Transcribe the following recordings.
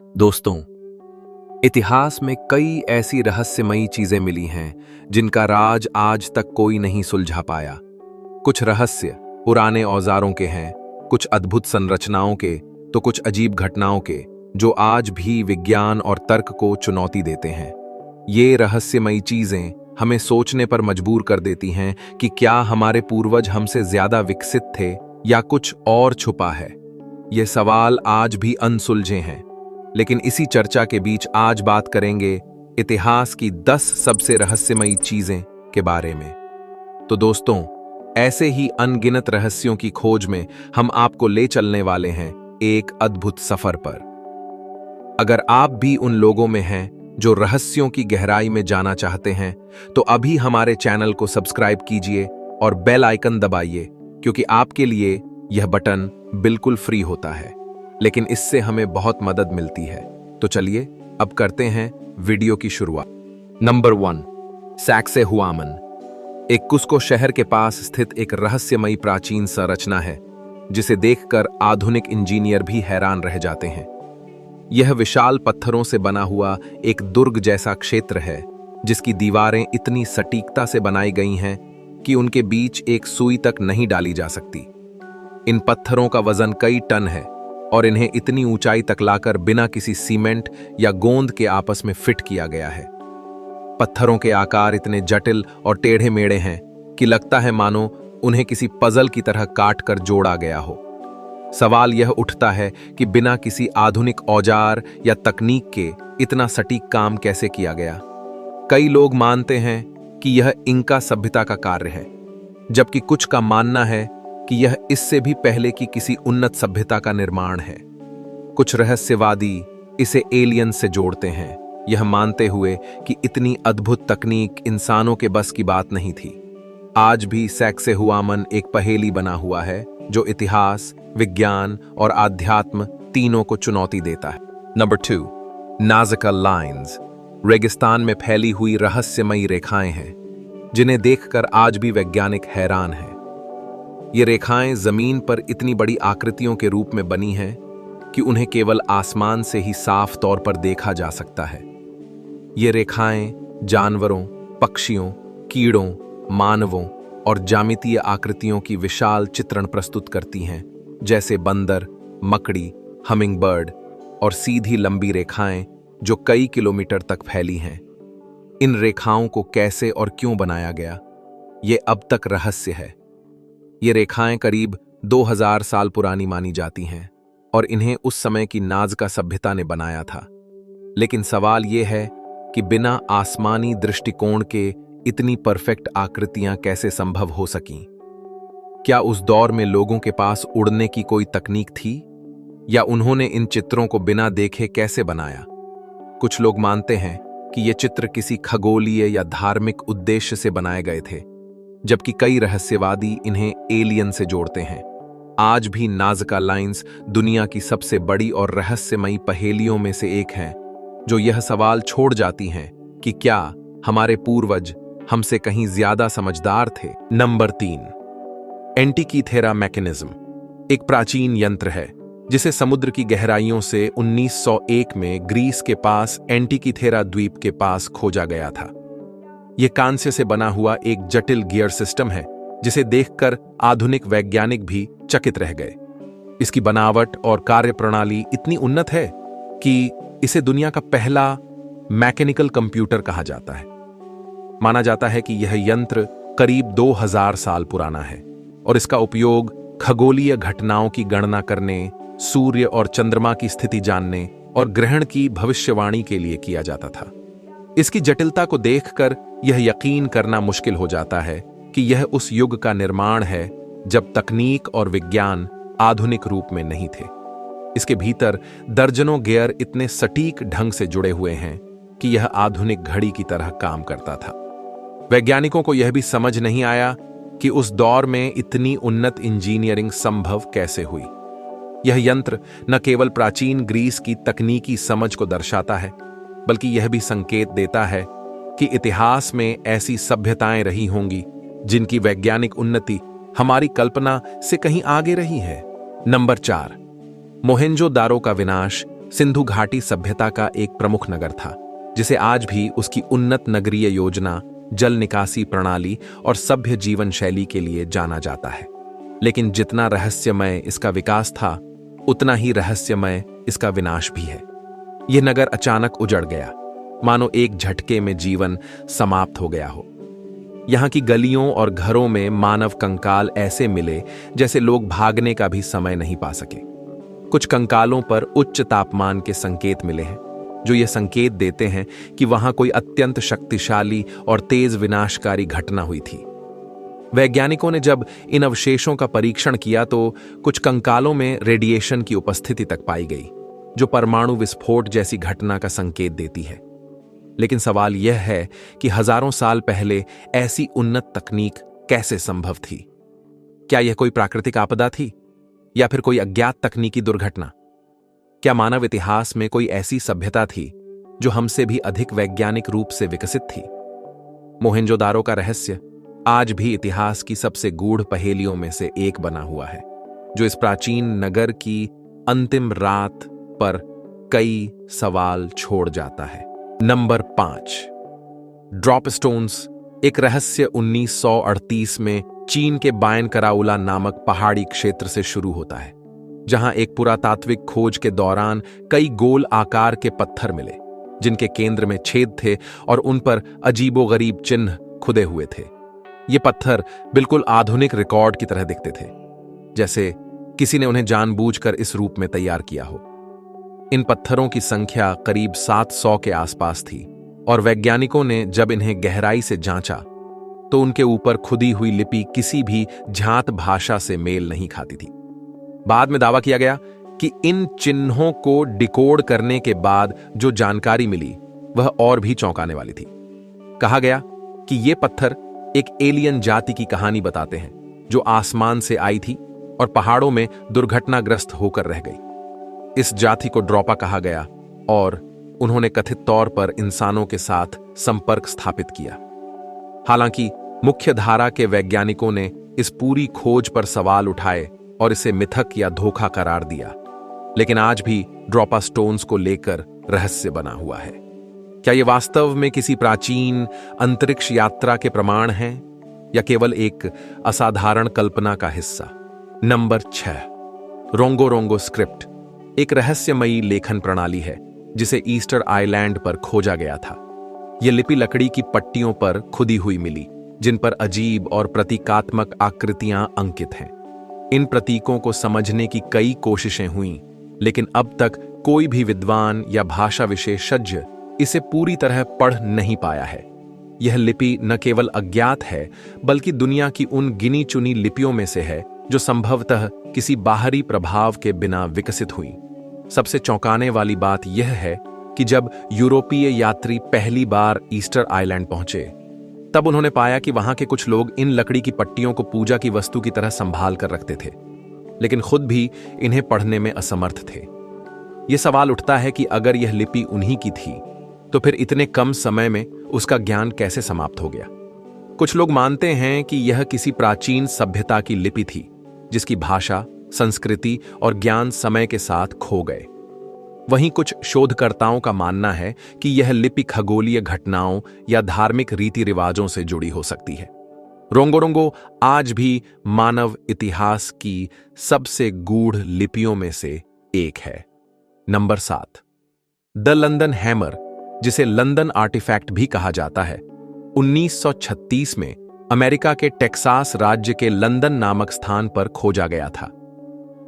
दोस्तों, इतिहास में कई ऐसी रहस्यमयी चीजें मिली हैं जिनका राज आज तक कोई नहीं सुलझा पाया। कुछ रहस्य पुराने औजारों के हैं, कुछ अद्भुत संरचनाओं के, तो कुछ अजीब घटनाओं के जो आज भी विज्ञान और तर्क को चुनौती देते हैं। ये रहस्यमयी चीजें हमें सोचने पर मजबूर कर देती हैं कि क्या हमारे पूर्वज हमसे ज्यादा विकसित थे या कुछ और छुपा है। ये सवाल आज भी अनसुलझे हैं। लेकिन इसी चर्चा के बीच आज बात करेंगे इतिहास की 10 सबसे रहस्यमयी चीजें के बारे में। तो दोस्तों, ऐसे ही अनगिनत रहस्यों की खोज में हम आपको ले चलने वाले हैं एक अद्भुत सफर पर। अगर आप भी उन लोगों में हैं जो रहस्यों की गहराई में जाना चाहते हैं, तो अभी हमारे चैनल को सब्सक्राइब कीजिए और बेल आइकन दबाइए, क्योंकि आपके लिए यह बटन बिल्कुल फ्री होता है, लेकिन इससे हमें बहुत मदद मिलती है। तो चलिए अब करते हैं वीडियो की शुरुआत। नंबर 1, सैक्सेहुआमन। एक कुस्को शहर के पास स्थित एक रहस्यमयी प्राचीन संरचना है जिसे देखकर आधुनिक इंजीनियर भी हैरान रह जाते हैं। यह विशाल पत्थरों से बना हुआ एक दुर्ग जैसा क्षेत्र है जिसकी दीवारें इतनी सटीकता से बनाई गई हैं कि उनके बीच एक सुई तक नहीं डाली जा सकती। इन पत्थरों का वजन कई टन है और इन्हें इतनी ऊंचाई तक लाकर बिना किसी सीमेंट या गोंद के आपस में फिट किया गया है। पत्थरों के आकार इतने जटिल और टेढ़े मेढ़े हैं कि लगता है मानो उन्हें किसी पजल की तरह काट कर जोड़ा गया हो। सवाल यह उठता है कि बिना किसी आधुनिक औजार या तकनीक के इतना सटीक काम कैसे किया गया। कई लोग मानते हैं कि यह इंका सभ्यता का कार्य है, जबकि कुछ का मानना है कि यह इससे भी पहले की किसी उन्नत सभ्यता का निर्माण है। कुछ रहस्यवादी इसे एलियन से जोड़ते हैं, यह मानते हुए कि इतनी अद्भुत तकनीक इंसानों के बस की बात नहीं थी। आज भी सैक्सेहुआमन एक पहेली बना हुआ है जो इतिहास, विज्ञान और आध्यात्म तीनों को चुनौती देता है। Number 2, Nazca lines. रेगिस्तान में फैली हुई रहस्यमयी रेखाएं हैं जिन्हें देखकर आज भी वैज्ञानिक हैरान हैं। ये रेखाएं जमीन पर इतनी बड़ी आकृतियों के रूप में बनी हैं कि उन्हें केवल आसमान से ही साफ तौर पर देखा जा सकता है। ये रेखाएं जानवरों, पक्षियों, कीड़ों, मानवों और ज्यामितीय आकृतियों की विशाल चित्रण प्रस्तुत करती हैं, जैसे बंदर, मकड़ी, हमिंगबर्ड और सीधी लंबी रेखाएं जो कई किलोमीटर तक फैली हैं। इन रेखाओं को कैसे और क्यों बनाया गया, ये अब तक रहस्य है। ये रेखाएं करीब 2000 साल पुरानी मानी जाती हैं और इन्हें उस समय की नाज़का सभ्यता ने बनाया था। लेकिन सवाल ये है कि बिना आसमानी दृष्टिकोण के इतनी परफेक्ट आकृतियां कैसे संभव हो सकीं? क्या उस दौर में लोगों के पास उड़ने की कोई तकनीक थी, या उन्होंने इन चित्रों को बिना देखे कैसे बनाया? कुछ लोग मानते हैं कि ये चित्र किसी खगोलीय या धार्मिक उद्देश्य से बनाए गए थे, जबकि कई रहस्यवादी इन्हें एलियन से जोड़ते हैं। आज भी नाज़का लाइन्स दुनिया की सबसे बड़ी और रहस्यमयी पहेलियों में से एक है, जो यह सवाल छोड़ जाती हैं कि क्या हमारे पूर्वज हमसे कहीं ज्यादा समझदार थे। Number 3, Antikythera mechanism. एक प्राचीन यंत्र है जिसे समुद्र की गहराइयों से 1901 में ग्रीस के पास एंटीकीथेरा द्वीप के पास खोजा गया था। यह कांस्य से बना हुआ एक जटिल गियर सिस्टम है जिसे देखकर आधुनिक वैज्ञानिक भी चकित रह गए। इसकी बनावट और कार्यप्रणाली इतनी उन्नत है कि इसे दुनिया का पहला मैकेनिकल कंप्यूटर कहा जाता है। माना जाता है कि यह यंत्र करीब 2000 साल पुराना है और इसका उपयोग खगोलीय घटनाओं की गणना करने, सूर्य और चंद्रमा की स्थिति जानने और ग्रहण की भविष्यवाणी के लिए किया जाता था। इसकी जटिलता को देखकर यह यकीन करना मुश्किल हो जाता है कि यह उस युग का निर्माण है जब तकनीक और विज्ञान आधुनिक रूप में नहीं थे। इसके भीतर दर्जनों गियर इतने सटीक ढंग से जुड़े हुए हैं कि यह आधुनिक घड़ी की तरह काम करता था। वैज्ञानिकों को यह भी समझ नहीं आया कि उस दौर में इतनी उन्नत इंजीनियरिंग संभव कैसे हुई। यह यंत्र न केवल प्राचीन ग्रीस की तकनीकी समझ को दर्शाता है, बल्कि यह भी संकेत देता है कि इतिहास में ऐसी सभ्यताएं रही होंगी जिनकी वैज्ञानिक उन्नति हमारी कल्पना से कहीं आगे रही है। नंबर 4, मोहेंजोदारो का विनाश सिंधु घाटी सभ्यता का एक प्रमुख नगर था, जिसे आज भी उसकी उन्नत नगरीय योजना, जल निकासी प्रणाली और सभ्य जीवन शैली के लिए जाना जाता है। लेकिन जितना रहस्यमय इसका विकास था, उतना ही रहस्यमय इसका विनाश भी है। यह नगर अचानक उजड़ गया, मानो एक झटके में जीवन समाप्त हो गया हो। यहां की गलियों और घरों में मानव कंकाल ऐसे मिले जैसे लोग भागने का भी समय नहीं पा सके। कुछ कंकालों पर उच्च तापमान के संकेत मिले हैं, जो ये संकेत देते हैं कि वहां कोई अत्यंत शक्तिशाली और तेज विनाशकारी घटना हुई थी। वैज्ञानिकों ने जब इन अवशेषों का परीक्षण किया तो कुछ कंकालों में रेडिएशन की उपस्थिति तक पाई गई, जो परमाणु विस्फोट जैसी घटना का संकेत देती है। लेकिन सवाल यह है कि हजारों साल पहले ऐसी उन्नत तकनीक कैसे संभव थी? क्या यह कोई प्राकृतिक आपदा थी या फिर कोई अज्ञात तकनीकी दुर्घटना? क्या मानव इतिहास में कोई ऐसी सभ्यता थी जो हमसे भी अधिक वैज्ञानिक रूप से विकसित थी? मोहेंजोदारो का रहस्य आज भी इतिहास की सबसे गूढ़ पहेलियों में से एक बना हुआ है, जो इस प्राचीन नगर की अंतिम रात पर कई सवाल छोड़ जाता है। Number 5, drop stones. एक रहस्य 1938 में चीन के बायन कराउला नामक पहाड़ी क्षेत्र से शुरू होता है, जहां एक पुरातात्विक खोज के दौरान कई गोल आकार के पत्थर मिले, जिनके केंद्र में छेद थे और उन पर अजीबोगरीब चिन्ह खुदे हुए थे। ये पत्थर बिल्कुल आधुनिक रिकॉर्ड की तरह दिखते थे, जैसे किसी ने उन्हें जानबूझकर इस रूप में तैयार किया हो। इन पत्थरों की संख्या करीब 700 के आसपास थी और वैज्ञानिकों ने जब इन्हें गहराई से जांचा तो उनके ऊपर खुदी हुई लिपि किसी भी जात भाषा से मेल नहीं खाती थी। बाद में दावा किया गया कि इन चिन्हों को डिकोड करने के बाद जो जानकारी मिली वह और भी चौंकाने वाली थी। कहा गया कि ये पत्थर एक एलियन जाति की कहानी बताते हैं, जो आसमान से आई थी और पहाड़ों में दुर्घटनाग्रस्त होकर रह गई। इस जाति को ड्रॉपा कहा गया और उन्होंने कथित तौर पर इंसानों के साथ संपर्क स्थापित किया। हालांकि मुख्य धारा के वैज्ञानिकों ने इस पूरी खोज पर सवाल उठाए और इसे मिथक या धोखा करार दिया, लेकिन आज भी ड्रॉपा स्टोन्स को लेकर रहस्य बना हुआ है। क्या यह वास्तव में किसी प्राचीन अंतरिक्ष यात्रा के प्रमाण हैं या केवल एक असाधारण कल्पना का हिस्सा? Number 6, Rongo script. एक रहस्यमयी लेखन प्रणाली है जिसे ईस्टर आइलैंड पर खोजा गया था। यह लिपि लकड़ी की पट्टियों पर खुदी हुई मिली, जिन पर अजीब और प्रतीकात्मक आकृतियां अंकित हैं। इन प्रतीकों को समझने की कई कोशिशें हुईं, लेकिन अब तक कोई भी विद्वान या भाषा विशेषज्ञ इसे पूरी तरह पढ़ नहीं पाया है। यह लिपि न केवल अज्ञात है, बल्कि दुनिया की उन गिनी चुनी लिपियों में से है जो संभवतः किसी बाहरी प्रभाव के बिना विकसित हुई। सबसे चौंकाने वाली बात यह है कि जब यूरोपीय यात्री पहली बार ईस्टर आइलैंड पहुंचे, तब उन्होंने पाया कि वहां के कुछ लोग इन लकड़ी की पट्टियों को पूजा की वस्तु की तरह संभाल कर रखते थे, लेकिन खुद भी इन्हें पढ़ने में असमर्थ थे। यह सवाल उठता है कि अगर यह लिपि उन्हीं की थी, तो फिर इतने कम समय में उसका ज्ञान कैसे समाप्त हो गया? कुछ लोग मानते हैं कि यह किसी प्राचीन सभ्यता की लिपि थी, जिसकी भाषा, संस्कृति और ज्ञान समय के साथ खो गए। वहीं कुछ शोधकर्ताओं का मानना है कि यह लिपि खगोलीय घटनाओं या धार्मिक रीति रिवाजों से जुड़ी हो सकती है। रोंगो आज भी मानव इतिहास की सबसे गूढ़ लिपियों में से एक है। नंबर 7, द लंदन हैमर, जिसे लंदन आर्टिफैक्ट भी कहा जाता है, 1936 में अमेरिका के टेक्सास राज्य के लंदन नामक स्थान पर खोजा गया था।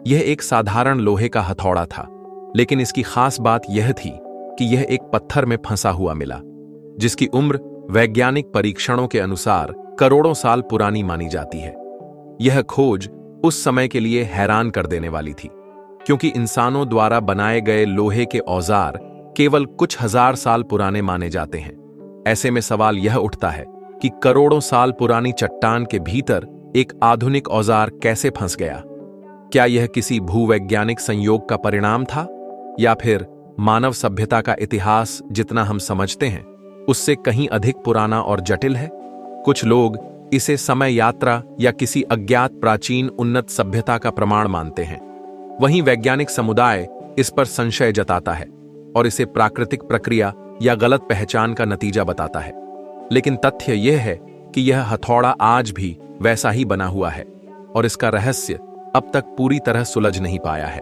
यह एक साधारण लोहे का हथौड़ा था, लेकिन इसकी खास बात यह थी कि यह एक पत्थर में फंसा हुआ मिला, जिसकी उम्र वैज्ञानिक परीक्षणों के अनुसार करोड़ों साल पुरानी मानी जाती है। यह खोज उस समय के लिए हैरान कर देने वाली थी, क्योंकि इंसानों द्वारा बनाए गए लोहे के औजार केवल कुछ हजार साल पुराने माने जाते हैं। ऐसे में सवाल यह उठता है कि करोड़ों साल पुरानी चट्टान के भीतर एक आधुनिक औजार कैसे फंस गया? क्या यह किसी भूवैज्ञानिक संयोग का परिणाम था, या फिर मानव सभ्यता का इतिहास जितना हम समझते हैं उससे कहीं अधिक पुराना और जटिल है? कुछ लोग इसे समय यात्रा या किसी अज्ञात प्राचीन उन्नत सभ्यता का प्रमाण मानते हैं। वहीं वैज्ञानिक समुदाय इस पर संशय जताता है और इसे प्राकृतिक प्रक्रिया या गलत पहचान का नतीजा बताता है। लेकिन तथ्य यह है कि यह हथौड़ा आज भी वैसा ही बना हुआ है और इसका रहस्य अब तक पूरी तरह सुलझ नहीं पाया है।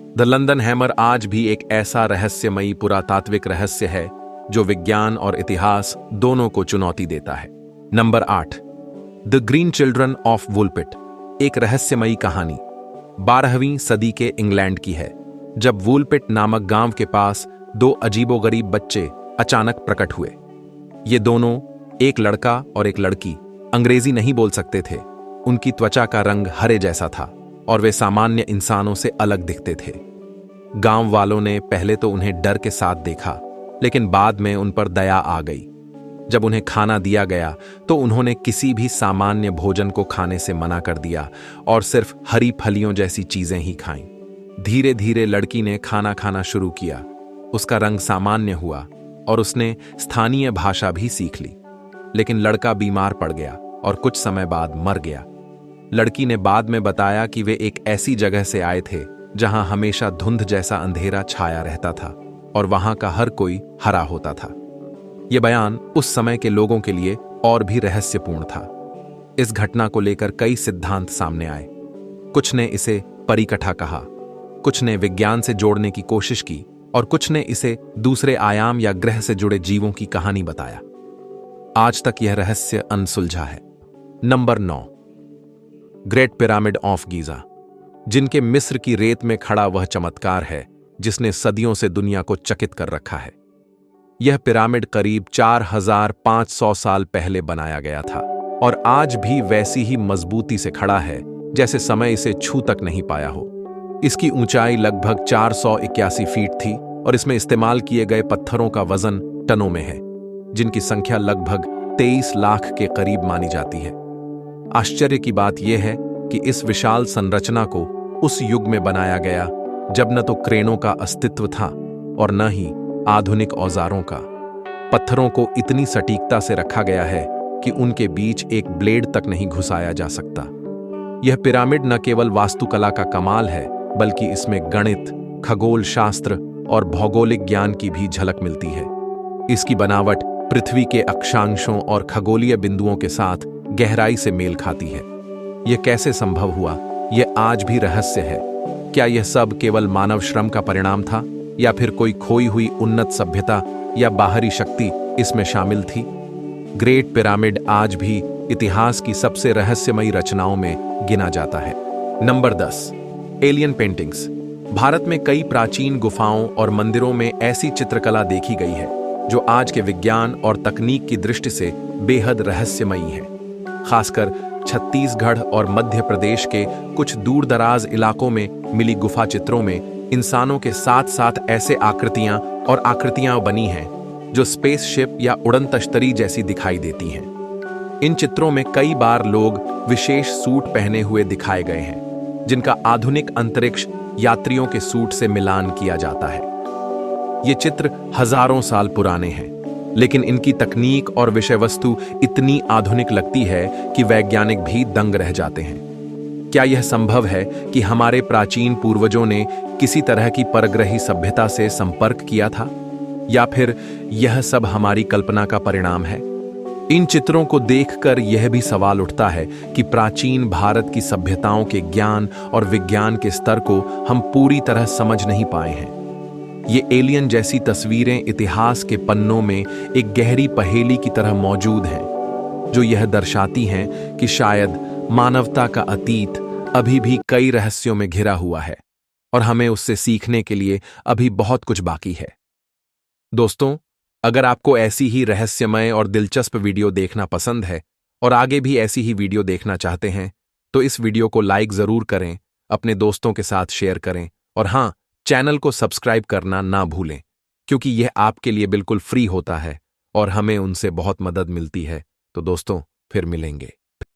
द लंदन हैमर आज भी एक ऐसा रहस्यमयी पुरातात्विक रहस्य है जो विज्ञान और इतिहास दोनों को चुनौती देता है। Number 8, the green children of Woolpit. एक रहस्यमयी कहानी 12वीं सदी के इंग्लैंड की है, जब वुलपिट नामक गांव के पास दो अजीबोगरीब बच्चे अचानक प्रकट हुए। ये दोनों, एक लड़का और एक लड़की, अंग्रेजी नहीं बोल सकते थे। उनकी त्वचा का रंग हरे जैसा था और वे सामान्य इंसानों से अलग दिखते थे। गांव वालों ने पहले तो उन्हें डर के साथ देखा, लेकिन बाद में उन पर दया आ गई। जब उन्हें खाना दिया गया तो उन्होंने किसी भी सामान्य भोजन को खाने से मना कर दिया और सिर्फ हरी फलियों जैसी चीजें ही खाईं। धीरे धीरे लड़की ने खाना खाना शुरू किया। उसका रंग सामान्य हुआ और उसने स्थानीय भाषा भी सीख ली। लेकिन लड़का बीमार पड़ गया और कुछ समय बाद मर गया। लड़की ने बाद में बताया कि वे एक ऐसी जगह से आए थे जहां हमेशा धुंध जैसा अंधेरा छाया रहता था और वहां का हर कोई हरा होता था। यह बयान उस समय के लोगों के लिए और भी रहस्यपूर्ण था। इस घटना को लेकर कई सिद्धांत सामने आए। कुछ ने इसे परिकथा कहा, कुछ ने विज्ञान से जोड़ने की कोशिश की और कुछ ने इसे दूसरे आयाम या ग्रह से जुड़े जीवों की कहानी बताया। आज तक यह रहस्य अनसुलझा है। Number 9, great pyramid of Giza. जिनके मिस्र की रेत में खड़ा वह चमत्कार है जिसने सदियों से दुनिया को चकित कर रखा है। यह पिरामिड करीब 4500 साल पहले बनाया गया था और आज भी वैसी ही मजबूती से खड़ा है जैसे समय इसे छू तक नहीं पाया हो। इसकी ऊंचाई लगभग 481 फीट थी और इसमें इस्तेमाल किए गए पत्थरों का वजन टनों में है, जिनकी संख्या लगभग 23 लाख के करीब मानी जाती है। आश्चर्य की बात यह है कि इस विशाल संरचना को उस युग में बनाया गया जब न तो क्रेनों का अस्तित्व था और न ही आधुनिक औजारों का। पत्थरों को इतनी सटीकता से रखा गया है कि उनके बीच एक ब्लेड तक नहीं घुसाया जा सकता। यह पिरामिड न केवल वास्तुकला का कमाल है, बल्कि इसमें गणित, खगोल शास्त्र और भौगोलिक ज्ञान की भी झलक मिलती है। इसकी बनावट पृथ्वी के अक्षांशों और खगोलीय बिंदुओं के साथ गहराई से मेल खाती है। यह कैसे संभव हुआ, यह आज भी रहस्य है। क्या यह सब केवल मानव श्रम का परिणाम था या फिर कोई खोई हुई उन्नत सभ्यता या बाहरी शक्ति इसमें शामिल थी? ग्रेट पिरामिड आज भी इतिहास की सबसे रहस्यमयी रचनाओं में गिना जाता है। Number 10, alien paintings. भारत में कई प्राचीन गुफाओं और मंदिरों में ऐसी चित्रकला देखी गई है जो आज के विज्ञान और तकनीक की दृष्टि से बेहद रहस्यमयी है। खासकर छत्तीसगढ़ और मध्य प्रदेश के कुछ दूरदराज इलाकों में मिली गुफा चित्रों में इंसानों के साथ साथ ऐसे आकृतियां बनी हैं जो स्पेसशिप या उड़न तश्तरी जैसी दिखाई देती हैं। इन चित्रों में कई बार लोग विशेष सूट पहने हुए दिखाए गए हैं, जिनका आधुनिक अंतरिक्ष यात्रियों के सूट से मिलान किया जाता है। ये चित्र हजारों साल पुराने हैं, लेकिन इनकी तकनीक और विषय वस्तु इतनी आधुनिक लगती है कि वैज्ञानिक भी दंग रह जाते हैं। क्या यह संभव है कि हमारे प्राचीन पूर्वजों ने किसी तरह की परग्रही सभ्यता से संपर्क किया था, या फिर यह सब हमारी कल्पना का परिणाम है? इन चित्रों को देखकर यह भी सवाल उठता है कि प्राचीन भारत की सभ्यताओं के ज्ञान और विज्ञान के स्तर को हम पूरी तरह समझ नहीं पाए हैं। ये एलियन जैसी तस्वीरें इतिहास के पन्नों में एक गहरी पहेली की तरह मौजूद हैं, जो यह दर्शाती हैं कि शायद मानवता का अतीत अभी भी कई रहस्यों में घिरा हुआ है और हमें उससे सीखने के लिए अभी बहुत कुछ बाकी है। दोस्तों, अगर आपको ऐसी ही रहस्यमय और दिलचस्प वीडियो देखना पसंद है और आगे भी ऐसी ही वीडियो देखना चाहते हैं, तो इस वीडियो को लाइक जरूर करें, अपने दोस्तों के साथ शेयर करें और हाँ, चैनल को सब्सक्राइब करना ना भूलें, क्योंकि यह आपके लिए बिल्कुल फ्री होता है और हमें उनसे बहुत मदद मिलती है। तो दोस्तों, फिर मिलेंगे।